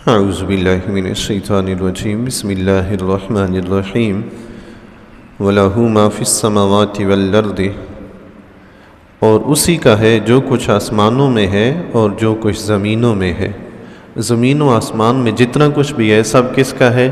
اعوذ باللہ من الشیطان الرجیم بسم اللہ الرحمن الرحیم وَلَهُ مَا فِي السَّمَاوَاتِ وَالْأَرْضِ، اور اسی کا ہے جو کچھ آسمانوں میں ہے اور جو کچھ زمینوں میں ہے۔ زمین و آسمان میں جتنا کچھ بھی ہے سب کس کا ہے؟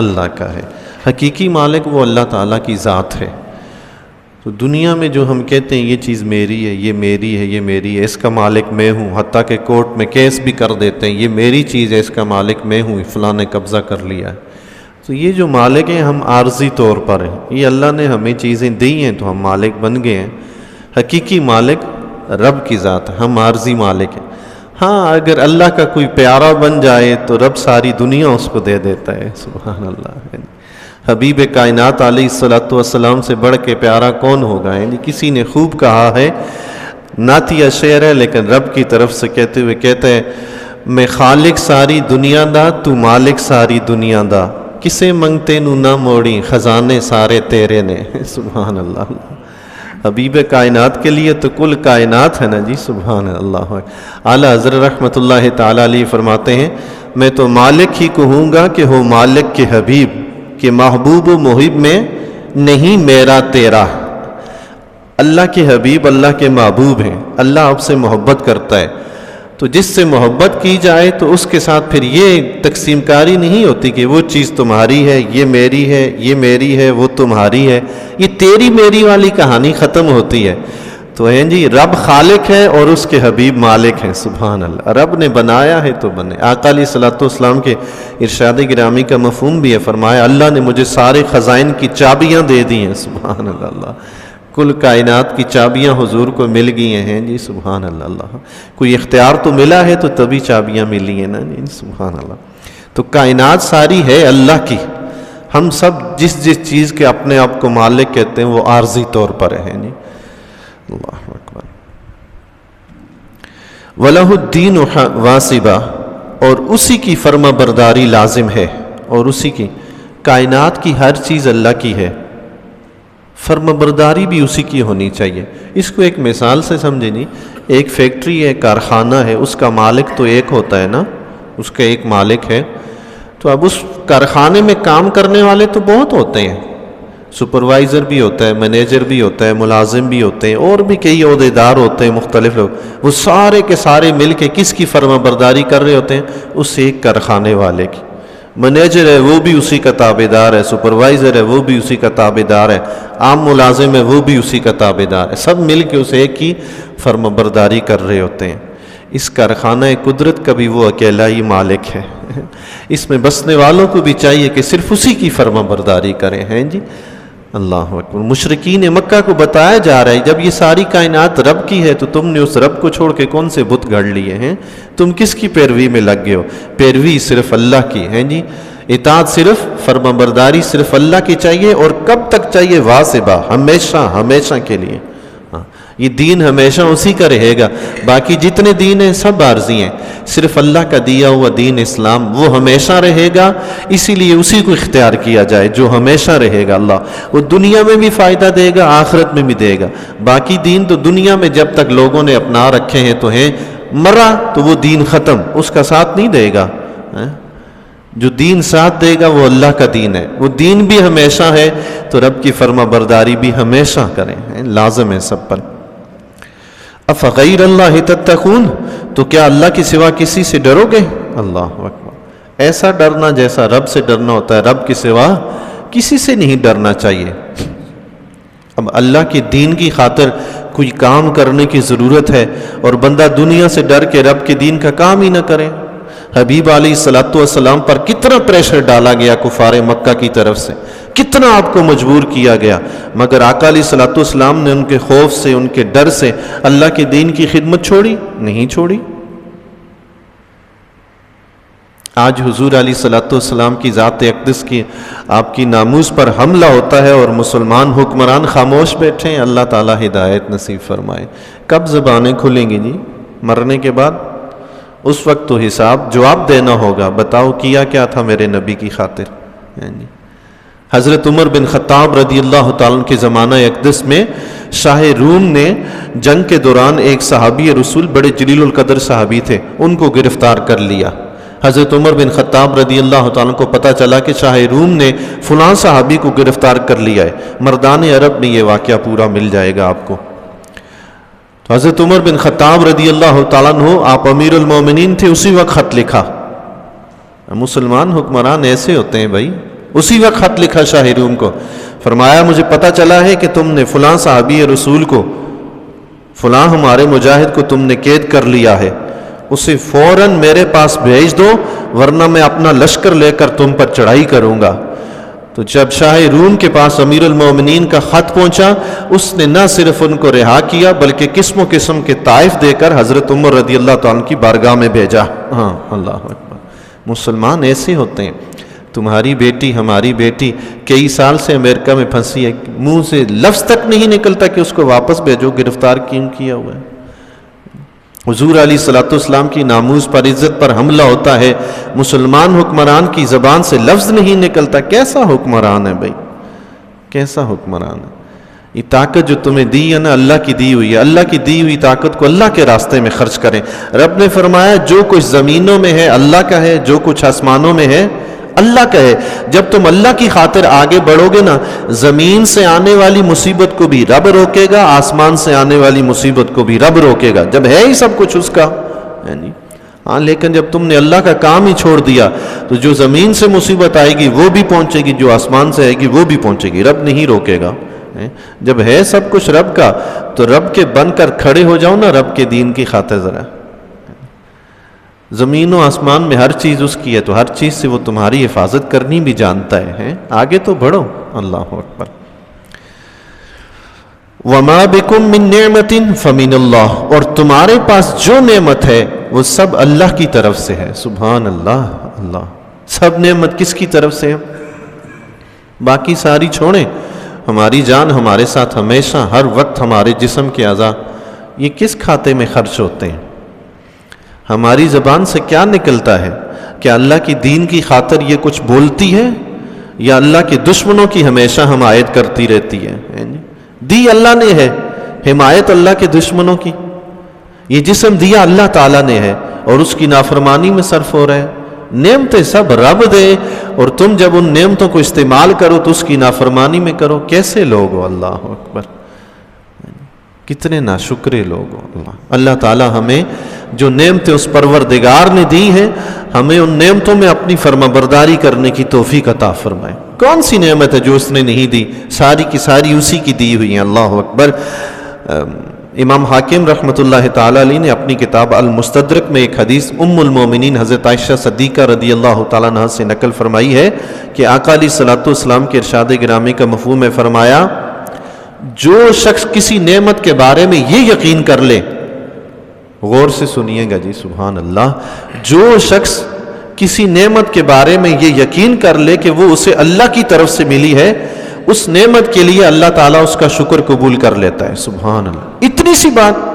اللہ کا ہے۔ حقیقی مالک وہ اللہ تعالیٰ کی ذات ہے۔ تو دنیا میں جو ہم کہتے ہیں یہ چیز میری ہے، یہ میری ہے، یہ میری ہے، اس کا مالک میں ہوں، حتیٰ کہ کورٹ میں کیس بھی کر دیتے ہیں یہ میری چیز ہے، اس کا مالک میں ہوں، فلاں نے قبضہ کر لیا ہے۔ تو یہ جو مالک ہیں ہم عارضی طور پر ہیں، یہ اللہ نے ہمیں چیزیں دی ہیں تو ہم مالک بن گئے ہیں۔ حقیقی مالک رب کی ذات ہے، ہم عارضی مالک ہیں۔ ہاں اگر اللہ کا کوئی پیارا بن جائے تو رب ساری دنیا اس کو دے دیتا ہے، سبحان اللہ۔ حبیب کائنات علیہ الصلوۃ والسلام سے بڑھ کے پیارا کون ہوگا؟ کسی نے خوب کہا ہے، نعتیہ شعر ہے لیکن رب کی طرف سے کہتے ہوئے کہتے ہیں، میں خالق ساری دنیا دا تو مالک ساری دنیا دا، کسے منگتے نو نہ موڑی خزانے سارے تیرے نے، سبحان اللہ۔ حبیب کائنات کے لیے تو کل کائنات ہے نا جی، سبحان اللہ۔ اعلیٰ حضرت رحمۃ اللہ تعالیٰ علیہ فرماتے ہیں، میں تو مالک ہی کہوں گا کہ ہو مالک کے حبیب، کہ محبوب و محب میں نہیں میرا تیرا۔ اللہ کے حبیب اللہ کے محبوب ہیں، اللہ آپ سے محبت کرتا ہے، تو جس سے محبت کی جائے تو اس کے ساتھ پھر یہ تقسیم کاری نہیں ہوتی کہ وہ چیز تمہاری ہے، یہ میری ہے، یہ میری ہے، وہ تمہاری ہے، یہ تیری میری والی کہانی ختم ہوتی ہے۔ تو ہیں جی رب خالق ہے اور اس کے حبیب مالک ہیں، سبحان اللہ۔ رب نے بنایا ہے تو بنے۔ آقا علیہ الصلوۃ والسلام کے ارشاد گرامی کا مفہوم بھی ہے، فرمایا اللہ نے مجھے سارے خزائن کی چابیاں دے دی ہیں، سبحان اللہ۔ کل کائنات کی چابیاں حضور کو مل گئی ہیں جی، سبحان اللہ۔ کوئی اختیار تو ملا ہے تو تبھی چابیاں ملی ہیں نا جی، سبحان اللہ۔ تو کائنات ساری ہے اللہ کی، ہم سب جس جس چیز کے اپنے آپ کو مالک کہتے ہیں وہ عارضی طور پر ہیں جی، اللہ اکبر۔ وَلَهُ الدِّينُ وَاسِبًا، اور اسی کی فرما برداری لازم ہے، اور اسی کی کائنات کی ہر چیز اللہ کی ہے، فرما برداری بھی اسی کی ہونی چاہیے۔ اس کو ایک مثال سے سمجھیں جی، ایک فیکٹری ہے، کارخانہ ہے، اس کا مالک تو ایک ہوتا ہے نا، اس کا ایک مالک ہے، تو اب اس کارخانے میں کام کرنے والے تو بہت ہوتے ہیں، سپروائزر بھی ہوتا ہے، مینیجر بھی ہوتا ہے، ملازم بھی ہوتے ہیں، اور بھی کئی عہدیدار ہوتے ہیں مختلف لوگ، وہ سارے کے سارے مل کے کس کی فرما برداری کر رہے ہوتے ہیں؟ اس ایک کارخانے والے کی۔ مینیجر ہے وہ بھی اسی کا تابع دار ہے، سپروائزر ہے وہ بھی اسی کا تابع دار ہے، عام ملازم ہے وہ بھی اسی کا تابع دار ہے، سب مل کے اس ایک کی فرما برداری کر رہے ہوتے ہیں۔ اس کارخانہ قدرت کا بھی وہ اکیلا ہی مالک ہے، اس میں بسنے والوں کو بھی چاہیے کہ صرف اسی کی فرما برداری کریں، ہیں جی، اللہ اکبر۔ مشرکین مکہ کو بتایا جا رہا ہے جب یہ ساری کائنات رب کی ہے تو تم نے اس رب کو چھوڑ کے کون سے بت گھڑ لیے ہیں؟ تم کس کی پیروی میں لگ گئے ہو؟ پیروی صرف اللہ کی، ہیں جی، اطاعت صرف، فرما برداری صرف اللہ کی چاہیے، اور کب تک چاہیے؟ واسبہ، ہمیشہ، ہمیشہ کے لیے۔ یہ دین ہمیشہ اسی کا رہے گا، باقی جتنے دین ہیں سب عارضی ہیں، صرف اللہ کا دیا ہوا دین اسلام وہ ہمیشہ رہے گا، اسی لیے اسی کو اختیار کیا جائے جو ہمیشہ رہے گا۔ اللہ وہ دنیا میں بھی فائدہ دے گا، آخرت میں بھی دے گا۔ باقی دین تو دنیا میں جب تک لوگوں نے اپنا رکھے ہیں تو ہیں، مرا تو وہ دین ختم، اس کا ساتھ نہیں دے گا۔ جو دین ساتھ دے گا وہ اللہ کا دین ہے، وہ دین بھی ہمیشہ ہے، تو رب کی فرما برداری بھی ہمیشہ کریں، لازم ہے سب پر۔ افغیر اللہ تتقون، تو کیا اللہ کے سوا کسی سے ڈرو گے؟ اللہ اکبر۔ ایسا ڈرنا جیسا رب سے ڈرنا ہوتا ہے، رب کے سوا کسی سے نہیں ڈرنا چاہیے۔ اب اللہ کے دین کی خاطر کوئی کام کرنے کی ضرورت ہے اور بندہ دنیا سے ڈر کے رب کے دین کا کام ہی نہ کرے۔ حبیب علیہ الصلوۃ والسلام پر کتنا پریشر ڈالا گیا کفار مکہ کی طرف سے، کتنا آپ کو مجبور کیا گیا، مگر آقا علیہ الصلوۃ والسلام نے ان کے خوف سے، ان کے ڈر سے اللہ کے دین کی خدمت چھوڑی؟ نہیں چھوڑی۔ آج حضور علیہ الصلوۃ والسلام کی ذات اقدس کی، آپ کی ناموس پر حملہ ہوتا ہے اور مسلمان حکمران خاموش بیٹھے ہیں، اللہ تعالیٰ ہدایت نصیب فرمائے۔ کب زبانیں کھلیں گی جی؟ مرنے کے بعد؟ اس وقت تو حساب جواب دینا ہوگا، بتاؤ کیا کیا تھا میرے نبی کی خاطر۔ حضرت عمر بن خطاب رضی اللہ تعالیٰ کے زمانہ اقدس میں شاہ روم نے جنگ کے دوران ایک صحابی رسول، بڑے جلیل القدر صحابی تھے، ان کو گرفتار کر لیا۔ حضرت عمر بن خطاب رضی اللہ تعالیٰ کو پتہ چلا کہ شاہ روم نے فلاں صحابی کو گرفتار کر لیا ہے، مردان عرب میں یہ واقعہ پورا مل جائے گا آپ کو۔ تو حضرت عمر بن خطاب رضی اللہ تعالیٰ عنہ، آپ امیر المومنین تھے، اسی وقت خط لکھا۔ مسلمان حکمران ایسے ہوتے ہیں بھائی، اسی وقت خط لکھا شاہ روم کو، فرمایا مجھے پتہ چلا ہے کہ تم نے فلاں صحابی رسول کو، فلاں ہمارے مجاہد کو تم نے قید کر لیا ہے، اسے فوراً میرے پاس بھیج دو ورنہ میں اپنا لشکر لے کر تم پر چڑھائی کروں گا۔ تو جب شاہ روم کے پاس امیر المومنین کا خط پہنچا، اس نے نہ صرف ان کو رہا کیا بلکہ قسم و قسم کے طائف دے کر حضرت عمر رضی اللہ تعالیٰ کی بارگاہ میں بھیجا۔ ہاں، اللہ اکبر، مسلمان ایسے ہوتے ہیں۔ تمہاری بیٹی، ہماری بیٹی کئی سال سے امریکہ میں پھنسی ہے، منہ سے لفظ تک نہیں نکلتا کہ اس کو واپس بھیجو، گرفتار کیوں کیا ہوا ہے۔ حضور علیہ الصلوۃ والسلام کی ناموس پر، عزت پر حملہ ہوتا ہے، مسلمان حکمران کی زبان سے لفظ نہیں نکلتا۔ کیسا حکمران ہے بھائی، کیسا حکمران ہے؟ یہ طاقت جو تمہیں دی ہے نا، اللہ کی دی ہوئی ہے، اللہ کی دی ہوئی طاقت کو اللہ کے راستے میں خرچ کریں۔ رب نے فرمایا جو کچھ زمینوں میں ہے اللہ کا ہے، جو کچھ آسمانوں میں ہے اللہ کا ہے۔ جب تم اللہ کی خاطر آگے بڑھو گے نا، زمین سے آنے والی مصیبت کو بھی رب روکے گا، آسمان سے آنے والی مصیبت کو بھی رب روکے گا، جب ہے ہی سب کچھ اس کا۔ ہاں، لیکن جب تم نے اللہ کا کام ہی چھوڑ دیا تو جو زمین سے مصیبت آئے گی وہ بھی پہنچے گی، جو آسمان سے آئے گی وہ بھی پہنچے گی، رب نہیں روکے گا۔ جب ہے سب کچھ رب کا تو رب کے بن کر کھڑے ہو جاؤ نا، رب کے دین کی خاطر ذرا۔ زمین و آسمان میں ہر چیز اس کی ہے تو ہر چیز سے وہ تمہاری حفاظت کرنی بھی جانتا ہے۔ آگے تو بڑھو، اللہ اکبر۔ وَمَا بِكُم مِّن نِّعْمَةٍ فَمِنَ اللَّهِ، اور تمہارے پاس جو نعمت ہے وہ سب اللہ کی طرف سے ہے۔ سبحان اللہ، اللہ، سب نعمت کس کی طرف سے ہے؟ باقی ساری چھوڑیں، ہماری جان ہمارے ساتھ ہمیشہ ہر وقت، ہمارے جسم کے اعضاء یہ کس کھاتے میں خرچ ہوتے ہیں؟ ہماری زبان سے کیا نکلتا ہے؟ کیا اللہ کی دین کی خاطر یہ کچھ بولتی ہے یا اللہ کے دشمنوں کی ہمیشہ حمایت کرتی رہتی ہے؟ دی اللہ نے ہے، حمایت اللہ کے دشمنوں کی۔ یہ جسم دیا اللہ تعالیٰ نے ہے اور اس کی نافرمانی میں صرف ہو رہا ہے۔ نعمتیں سب رب دے اور تم جب ان نعمتوں کو استعمال کرو تو اس کی نافرمانی میں کرو۔ کیسے لوگ ہو؟ اللہ اکبر، کتنے ناشکرے لوگ ہو۔ اللہ تعالیٰ ہمیں جو نعمتیں اس پروردگار نے دی ہیں، ہمیں ان نعمتوں میں اپنی فرما برداری کرنے کی توفیق عطا فرمائے۔ کون سی نعمت ہے جو اس نے نہیں دی؟ ساری کی ساری اسی کی دی ہوئی ہیں۔ اللہ اکبر۔ امام حاکم رحمۃ اللہ تعالیٰ علیہ نے اپنی کتاب المستدرک میں ایک حدیث ام المومنین حضرت عائشہ صدیقہ رضی اللہ تعالیٰ عنہ سے نقل فرمائی ہے کہ آقا علیہ الصلوۃ والسلام کے ارشاد گرامی کا مفہوم ہے، فرمایا جو شخص کسی نعمت کے بارے میں یہ یقین کر لے، غور سے سنیے گا جی، سبحان اللہ، جو شخص کسی نعمت کے بارے میں یہ یقین کر لے کہ وہ اسے اللہ کی طرف سے ملی ہے، اس نعمت کے لیے اللہ تعالیٰ اس کا شکر قبول کر لیتا ہے۔ سبحان اللہ، اتنی سی بات،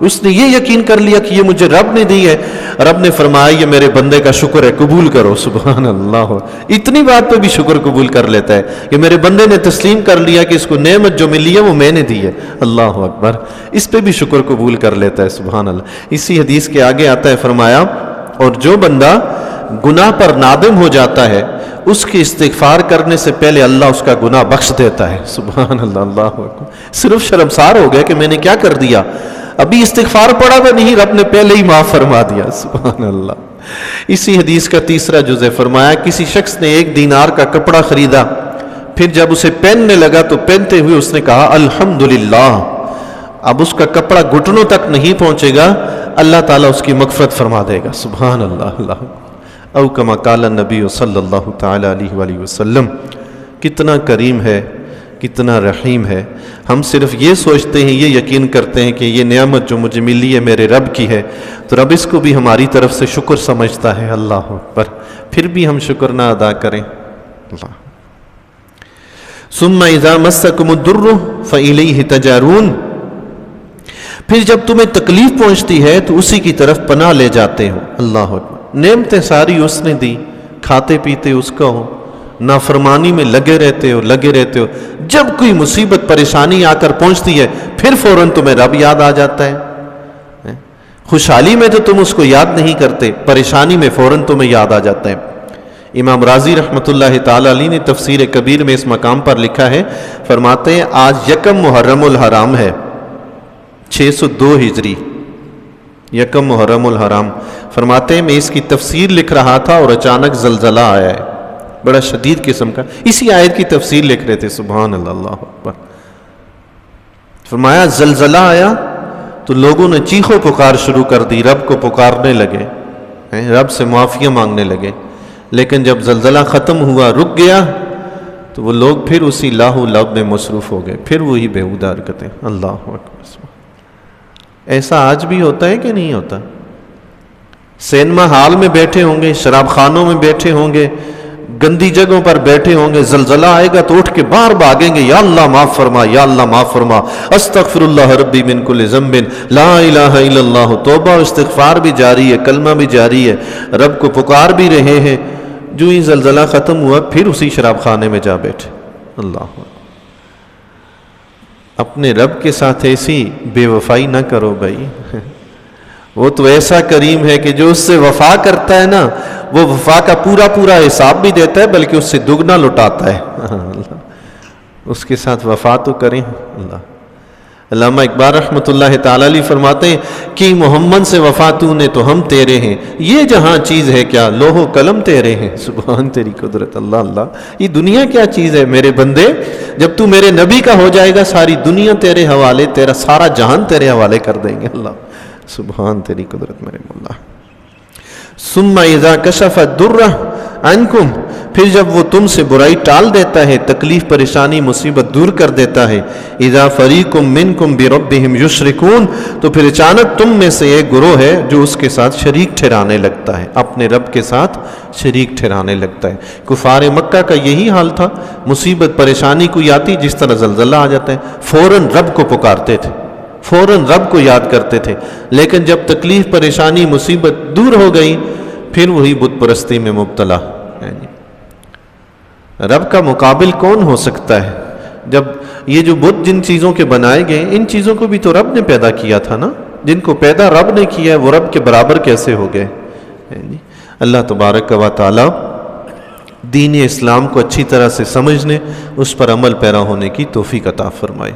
اس نے یہ یقین کر لیا کہ یہ مجھے رب نے دی ہے، رب نے فرمایا یہ میرے بندے کا شکر ہے، قبول کرو۔ سبحان اللہ، اتنی بات پہ بھی شکر قبول کر لیتا ہے کہ میرے بندے نے تسلیم کر لیا کہ اس کو نعمت جو ملی ہے وہ میں نے دی ہے۔ اللہ اکبر، اس پہ بھی شکر قبول کر لیتا ہے۔ سبحان اللہ۔ اسی حدیث کے آگے آتا ہے، فرمایا اور جو بندہ گناہ پر نادم ہو جاتا ہے اس کی استغفار کرنے سے پہلے اللہ اس کا گناہ بخش دیتا ہے۔ سبحان اللہ، اللہ اکبر۔ صرف شرمسار ہو گیا کہ میں نے کیا کر دیا، ابھی استغفار پڑا میں نہیں، رب نے پہلے ہی معاف فرما دیا۔ سبحان اللہ۔ اسی حدیث کا تیسرا جز ہے، فرمایا کسی شخص نے 1 دینار کا کپڑا خریدا، پھر جب اسے پہننے لگا تو پہنتے ہوئے اس نے کہا الحمدللہ۔ اب اس کا کپڑا گھٹنوں تک نہیں پہنچے گا، اللہ تعالیٰ اس کی مغفرت فرما دے گا۔ سبحان اللہ، اللہ۔ او کما قال النبی صلی اللہ تعالیٰ علیہ وآلہ وسلم۔ کتنا کریم ہے، کتنا رحیم ہے۔ ہم صرف یہ سوچتے ہیں، یہ یقین کرتے ہیں کہ یہ نعمت جو مجھے ملی ہے میرے رب کی ہے، تو رب اس کو بھی ہماری طرف سے شکر سمجھتا ہے۔ اللہ اکبر، پھر بھی ہم شکر نہ ادا کریں۔ اللہ۔ ثم اذا مسکم الضر فالیہ تجارون، پھر جب تمہیں تکلیف پہنچتی ہے تو اسی کی طرف پناہ لے جاتے ہو۔ اللہ اکبر، نعمتیں ساری اس نے دی، کھاتے پیتے اس کا ہو، نافرمانی میں لگے رہتے ہو، لگے رہتے ہو، جب کوئی مصیبت پریشانی آ کر پہنچتی ہے پھر فوراً تمہیں رب یاد آ جاتا ہے۔ خوشحالی میں تو تم اس کو یاد نہیں کرتے، پریشانی میں فوراً تمہیں یاد آ جاتا ہے۔ امام رازی رحمۃ اللہ تعالی علیہ نے تفسیر کبیر میں اس مقام پر لکھا ہے، فرماتے ہیں آج یکم محرم الحرام ہے، 602 ہجری، یکم محرم الحرام۔ فرماتے ہیں میں اس کی تفسیر لکھ رہا تھا اور اچانک زلزلہ آیا ہے، بڑا شدید قسم کا، اسی آیت کی تفسیر لکھ رہے تھے، سبحان اللہ، اللہ اکبر۔ فرمایا زلزلہ آیا تو لوگوں نے چیخ و پکار شروع کر دی، رب کو پکارنے لگے، رب سے معافیاں مانگنے لگے، لیکن جب زلزلہ ختم ہوا، رک گیا، تو وہ لوگ پھر اسی لاہو لعب میں مصروف ہو گئے، پھر وہی بیہودہ حرکتیں۔ اللہ اکبر۔ ایسا آج بھی ہوتا ہے کہ نہیں ہوتا؟ سینما ہال میں بیٹھے ہوں گے، شراب خانوں میں بیٹھے ہوں گے، گندی جگہوں پر بیٹھے ہوں گے، زلزلہ آئے گا تو اٹھ کے باہر بھاگیں گے، یا اللہ معاف فرما، یا اللہ معاف فرما، استغفر اللہ ربی من کل ذنب، لا الہ الا اللہ، توبہ و استغفار بھی جاری ہے، کلمہ بھی جاری ہے، رب کو پکار بھی رہے ہیں۔ جو ہی زلزلہ ختم ہوا پھر اسی شراب خانے میں جا بیٹھے۔ اللہ، اپنے رب کے ساتھ ایسی بے وفائی نہ کرو بھائی، وہ تو ایسا کریم ہے کہ جو اس سے وفا کرتا ہے نا، وہ وفا کا پورا پورا حساب بھی دیتا ہے، بلکہ اس سے دگنا لوٹاتا ہے۔ اس کے ساتھ وفا تو کریں۔ اللہ، علامہ اقبال رحمۃ اللہ تعالی علیہ فرماتے ہیں کہ محمد سے وفا تو نے تو ہم تیرے ہیں، یہ جہاں چیز ہے کیا، لوح و قلم تیرے ہیں۔ سبحان تیری قدرت، اللہ اللہ، یہ دنیا کیا چیز ہے میرے بندے، جب تو میرے نبی کا ہو جائے گا ساری دنیا تیرے حوالے، تیرا سارا جہان تیرے حوالے کر دیں گے۔ اللہ، سبحان تیری قدرت میرے مولا۔ ثم اذا کشف الضر عنکم، پھر جب وہ تم سے برائی ٹال دیتا ہے، تکلیف پریشانی مصیبت دور کر دیتا ہے، اذا فریق منکم بربہم یشرکون، تو پھر اچانک تم میں سے ایک گروہ ہے جو اس کے ساتھ شریک ٹھہرانے لگتا ہے، اپنے رب کے ساتھ شریک ٹھہرانے لگتا ہے۔ کفار مکہ کا یہی حال تھا، مصیبت پریشانی کوئی آتی، جس طرح زلزلہ آ جاتا ہے، فوراً رب کو پکارتے تھے، فوراً رب کو یاد کرتے تھے، لیکن جب تکلیف پریشانی مصیبت دور ہو گئی پھر وہی بت پرستی میں مبتلا۔ رب کا مقابل کون ہو سکتا ہے؟ جب یہ جو بت جن چیزوں کے بنائے گئے، ان چیزوں کو بھی تو رب نے پیدا کیا تھا نا، جن کو پیدا رب نے کیا ہے وہ رب کے برابر کیسے ہو گئے؟ اللہ تبارک و تعالی دین اسلام کو اچھی طرح سے سمجھنے، اس پر عمل پیرا ہونے کی توفیق عطا فرمائے۔